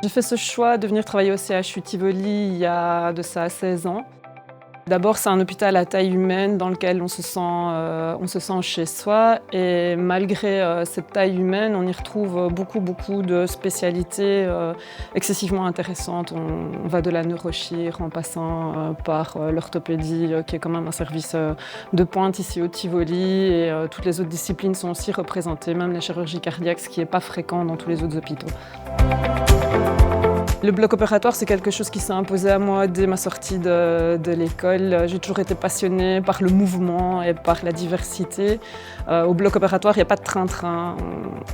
J'ai fait ce choix de venir travailler au CHU Tivoli il y a de ça 16 ans. D'abord, c'est un hôpital à taille humaine dans lequel on se sent chez soi. Et malgré cette taille humaine, on y retrouve beaucoup de spécialités excessivement intéressantes. On va de la neurochir en passant par l'orthopédie, qui est quand même un service de pointe ici au Tivoli. Et toutes les autres disciplines sont aussi représentées, même la chirurgie cardiaque, ce qui n'est pas fréquent dans tous les autres hôpitaux. Le bloc opératoire, c'est quelque chose qui s'est imposé à moi dès ma sortie de l'école. J'ai toujours été passionnée par le mouvement et par la diversité. Au bloc opératoire, il n'y a pas de train-train.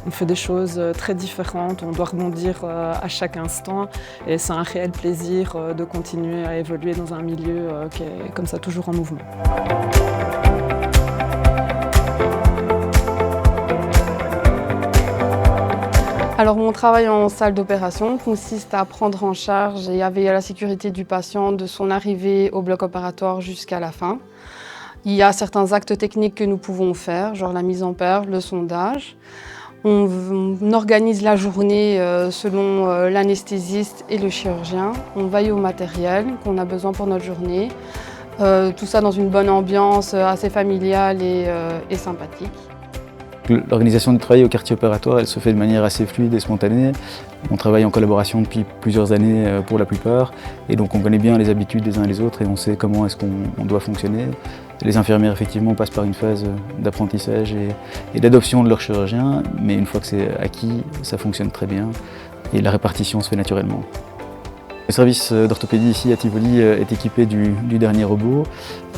On fait des choses très différentes, on doit rebondir à chaque instant. Et c'est un réel plaisir de continuer à évoluer dans un milieu qui est comme ça, toujours en mouvement. Alors mon travail en salle d'opération consiste à prendre en charge et à veiller à la sécurité du patient de son arrivée au bloc opératoire jusqu'à la fin. Il y a certains actes techniques que nous pouvons faire, genre la mise en perche, le sondage. On organise la journée selon l'anesthésiste et le chirurgien. On veille au matériel qu'on a besoin pour notre journée. Tout ça dans une bonne ambiance assez familiale et sympathique. L'organisation du travail au quartier opératoire, elle se fait de manière assez fluide et spontanée. On travaille en collaboration depuis plusieurs années pour la plupart, et donc on connaît bien les habitudes des uns et des autres et on sait comment est-ce qu'on doit fonctionner. Les infirmières, effectivement, passent par une phase d'apprentissage et d'adoption de leur chirurgien, mais une fois que c'est acquis, ça fonctionne très bien et la répartition se fait naturellement. Le service d'orthopédie ici à Tivoli est équipé du dernier robot.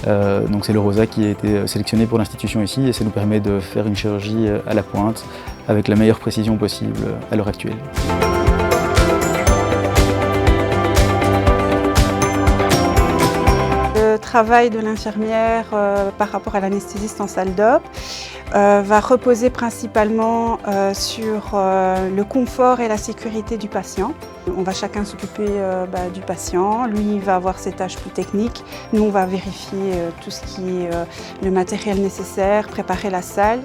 Donc c'est le ROSA qui a été sélectionné pour l'institution ici et ça nous permet de faire une chirurgie à la pointe avec la meilleure précision possible à l'heure actuelle. Le travail de l'infirmière par rapport à l'anesthésiste en salle d'op va reposer principalement sur le confort et la sécurité du patient. On va chacun s'occuper du patient, lui va avoir ses tâches plus techniques, nous on va vérifier tout ce qui est le matériel nécessaire, préparer la salle.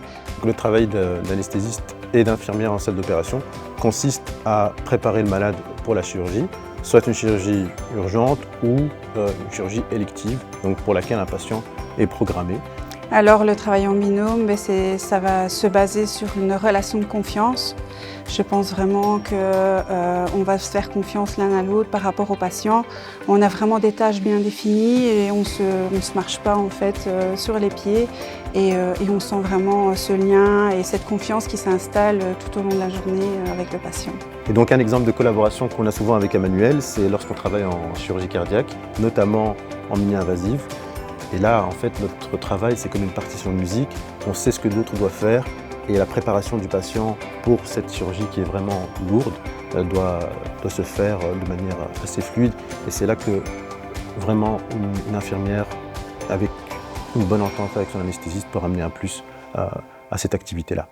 Le travail d'anesthésiste et d'infirmière en salle d'opération consiste à préparer le malade pour la chirurgie, soit une chirurgie urgente ou une chirurgie élective, donc pour laquelle un patient est programmé. Alors le travail en binôme, ça va se baser sur une relation de confiance. Je pense vraiment qu'on va se faire confiance l'un à l'autre par rapport au patient. On a vraiment des tâches bien définies et on se marche pas en fait sur les pieds et on sent vraiment ce lien et cette confiance qui s'installe tout au long de la journée avec le patient. Et donc un exemple de collaboration qu'on a souvent avec Emmanuel, c'est lorsqu'on travaille en chirurgie cardiaque, notamment en mini-invasive. Et là, en fait, notre travail, c'est comme une partition de musique. On sait ce que l'autre doit faire et la préparation du patient pour cette chirurgie qui est vraiment lourde doit se faire de manière assez fluide. Et c'est là que vraiment une infirmière avec une bonne entente avec son anesthésiste peut ramener un plus à cette activité-là.